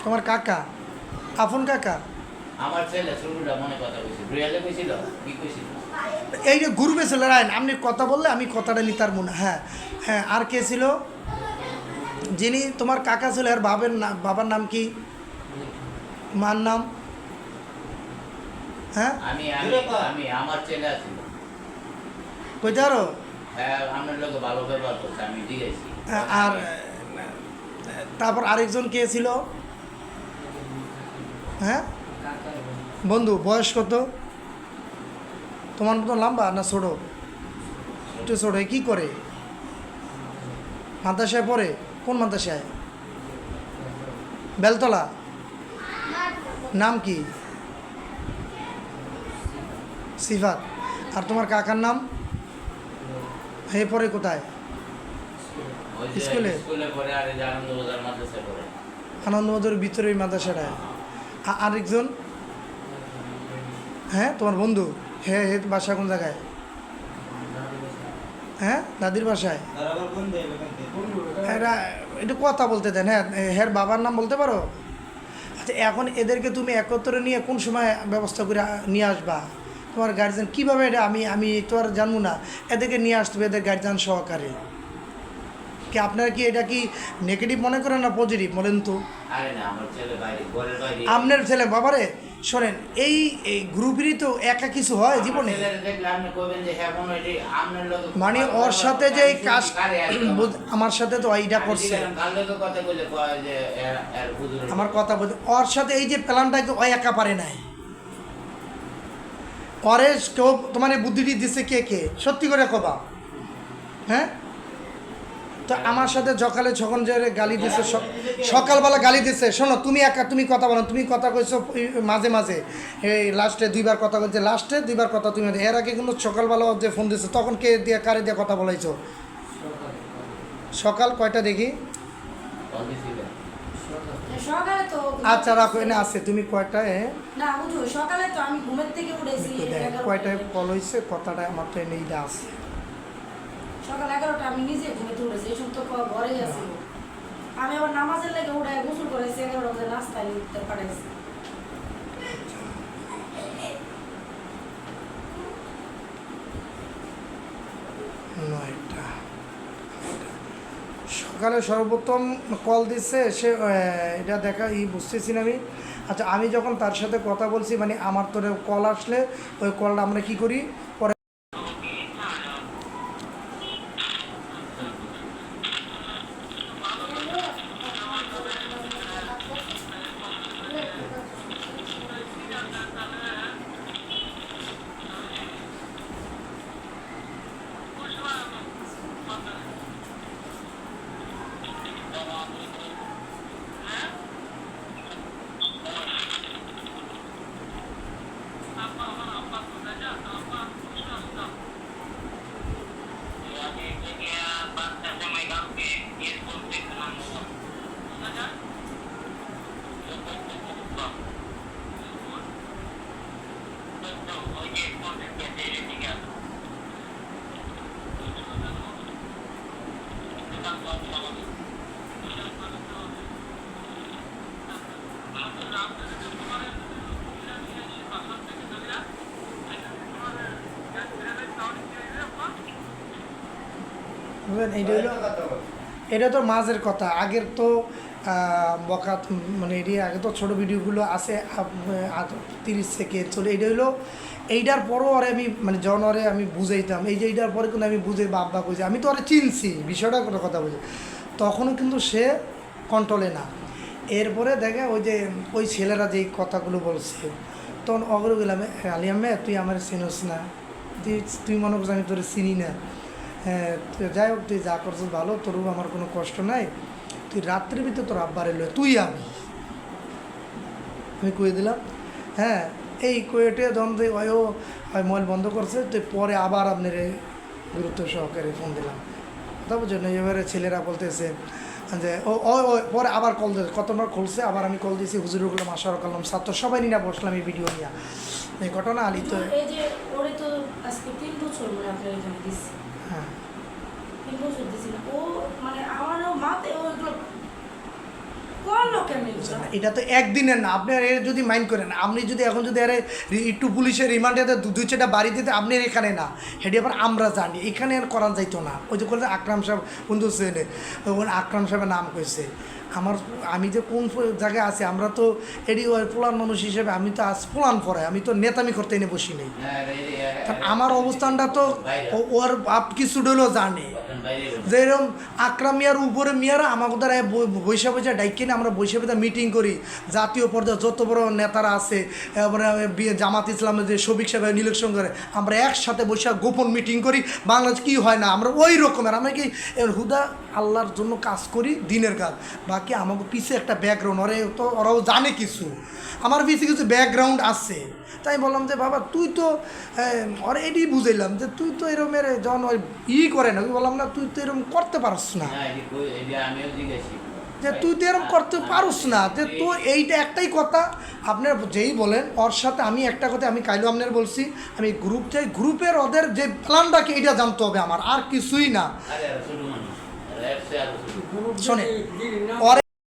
তোমার কাকা, আপন কাকা? আমার ছেলে শুরুটা মনে কথা কইছিল, রিয়ালে কইছিল, কি কইছিল? এই যে গ্রুপে ছিল রায়ন, আপনি কথা বললে আমি কথাটা নিতার মনে। হ্যাঁ হ্যাঁ, আর কে ছিল? যিনি তোমার কাকা ছিল আর বাবার নাম কি, মার নাম? হ্যাঁ আমি আমি আমি আমার ছেলে আছিল, কইতে আরো। হ্যাঁ আপনার লোক ভালো ব্যবহার করছে, আমি জিজ্ঞাসি। আর তারপর আরেকজন কে ছিল? হ্যাঁ বন্ধু, বয়স কত? তোমার মতো লম্বা না ছোটো? একটু ছোটো। কী করে? মাদ্রাসায় পড়ে? কোন মাদ্রাসায়? বেলতলা? নাম কি? সিফাত। আর তোমার কাকার নাম? হে পড়ে কোথায়? ওই যে স্কুলে? স্কুলে পড়ে, আর এই যে আনন্দবাজার মাদ্রাসায় পড়ে। আনন্দবাজারের ভিতরে ওই মাদ্রাসাটায়। আরেকজন? হ্যাঁ তোমার বন্ধু? হ্যাঁ হে বাসা কোন জায়গায়? হ্যাঁ দাদির বাসায়। এরা একটু কথা বলতে দেন। হ্যাঁ হ্যাঁ, বাবার নাম বলতে পারো? আচ্ছা, এখন এদেরকে তুমি একত্রে নিয়ে কোন সময় ব্যবস্থা করে নিয়ে আসবা? তোমার গার্জেন কীভাবে এটা আমি আমি তো আর জানবো না। এদেরকে নিয়ে আসতে হবে, এদের গার্জেন সহকারে। কি আপনারা কি এটা কি নেগেটিভ মনে করেন না পজিটিভ বলেন তো? আরে না, আমার ছেলে বাইরে, ঘরের বাইরে। আপনার ছেলে? বাবারে শোনেন, এই এই গ্রুপেরই তো একা কিছু হয় জীবনে। ছেলের দেখলে আপনি কইবেন যে হ্যাঁ কোনো এটি আপনার লোক, মানে ওর সাথে যে এই কাজ, আমার সাথে তো এইটা করছে। কাল লোকের কথা বলে কয় যে এর হুজুর আমার কথা বলতে, ওর সাথে এই যে প্ল্যানটাকে ও একা পারে নাই। পরে কেউ তোমার এই বুদ্ধিটি দিচ্ছে কে কে? সত্যি করে কবা। হ্যাঁ তো আমার সাথে সকালে যখন যে গালি দিচ্ছে, সকালবেলা গালি দিচ্ছে। শোনো, তুমি একা, তুমি কথা বলো, তুমি কথা কইছো মাঝে মাঝে, এই লাস্টে দুইবার কথা বলছে, লাস্টে দুইবার কথা তুমি। এর আগে কিন্তু সকালবেলা যে ফোন দিচ্ছে তখন কে দিয়ে, কারে দিয়ে কথা বলাইছো? সকাল কয়টা দেখি? সকালে তো আচ্ছা রাখো, এনে আছে। তুমি কয়টায়? না বুঝো, সকালে তো আমি ঘুমের থেকে উঠেছি কয়টায় কল হয়েছে কথাটা আমার তো এনে এইটা আছে। সকাল 11টা আমি নিজে ঘুমেতে উঠেছি, এই সময় তো ঘরেই আছি। আমি আবার নামাজের লেগে উঠে গোসল করেছি, 11টা বাজে নাস্তায় উঠতে পাঠাইছি। নয়টা। সকালে সর্বপ্রথম কল দিচ্ছে সে, এটা দেখা বুঝতেছি না আমি। আচ্ছা, আমি যখন তার সাথে কথা বলছি, মানে আমার তো কল আসলে ওই কলটা আমরা কি করি পরে। বুঝলেন, এইটা হলো, এটা তো মাঝের কথা। আগের তো বকা, মানে এটি আগে তো ছোটো ভিডিওগুলো আছে 30 সেকেন্ড চলে। এইটা হলো, এইটার পরও ওরে আমি মানে জন ওরে আমি বুঝাইতাম, এই যে এইটার পরে কিন্তু আমি বুঝে বাবা কইছি, আমি তো ওরে চিনছি, বিষয়টা কোনো কথা বুঝি, তখনও কিন্তু সে কন্ট্রোলে না। এরপরে দেখে ওই যে ওই ছেলেরা যেই কথাগুলো বলছে, তখন অগ্র গেলাম, আলিয়াম্মে তুই আমার চিনোস না, তুই মনে করছিস আমি তোর চিনি না। হ্যাঁ যাই হোক, তুই যা করছিস ভালো, তোরও আমার কোনো কষ্ট নাই। তুই রাত্রির ভিতরে তোর আব্বার এলো, তুই আমি কয়ে দিলাম। হ্যাঁ এই কয়েটে যখন হয় মোবাইল বন্ধ করছে, তো পরে আবার আপনার গুরুত্ব সহকারে ফোন দিলাম। কথা বুঝছেন? এবারে ছেলেরা বলতেছে যে ও ও পরে আবার কল দিয়েছে, কতবার খুলছে, আবার আমি কল দিয়েছি, হুজুর করলাম, আশার করলাম, ছাত্র সবাই নিয়ে বসলাম এই ভিডিও নিয়ে। এই ঘটনা আলি তো এই যে ওরে তো আজকে 3 বছর মনে আপনার এখানে দিচ্ছি। হ্যাঁ 3 বছর দিছি না ও, মানে আমারও মাতে ওইগুলো করলো কেমনি এটা তো একদিনের না, আপনি এর যদি মাইন্ড করেন, আপনি যদি এখন যদি আরে একটু পুলিশের রিমান্ডে দুই চারটা বাড়ি দিতে, আপনি এখানে না, হেঁটে আবার আমরা জানি এখানে আর করা যাইতো না। ওই যে করলে আকরাম সাহেব বন্ধু ছেলে, ওখানে আকরাম সাহেবের নাম কইছে। আমি যে কোন জায়গায় আছি, আমরা তো এডি ওই পোলান মানুষ হিসেবে আমি তো আজ পোলান পরে, আমি তো নেতামি করতে এনে বসি নেই। আমার অবস্থানটা তো ওর বাপ কিছু হলেও জানে, যেরকম আকরাম মিয়ার উপরে মিয়ারা আমাকে দ্বারা বৈশা বৈশা ডাইকে না, আমরা বৈশা বৈশা মিটিং করি, জাতীয় পর্যায়ে যত বড় নেতারা আছে, এবারে জামাত ইসলামের যে শফিক সাহেব ইলেকশন করে, আমরা একসাথে বৈশা গোপন মিটিং করি। বাংলাদেশ কি হয় না, আমরা ওই রকমের, আমরা কি হুদা আল্লাহর জন্য কাজ করি, দিনের কাজ। বাকি আমাকে পিছিয়ে একটা ব্যাকগ্রাউন্ড, ওরাও জানে কিছু, আমার পিছিয়ে কিছু ব্যাকগ্রাউন্ড আছে। তাই বললাম যে বাবা তুই তো ওর এটি বুঝাইলাম যে তুই তো এরকম যখন ওই করে না, বললাম না তুই তো এরকম করতে পারস না, যে তুই তো এরকম করতে পারস না, যে তোর এইটা একটাই কথা। আপনার যেই বলেন ওর সাথে আমি একটা কথা, আমি কাইলো আপনার বলছি, আমি গ্রুপ চাই, গ্রুপের ওদের যে প্ল্যানটাকে এইটা জানতে হবে আমার, আর কিছুই না। শোনে ওর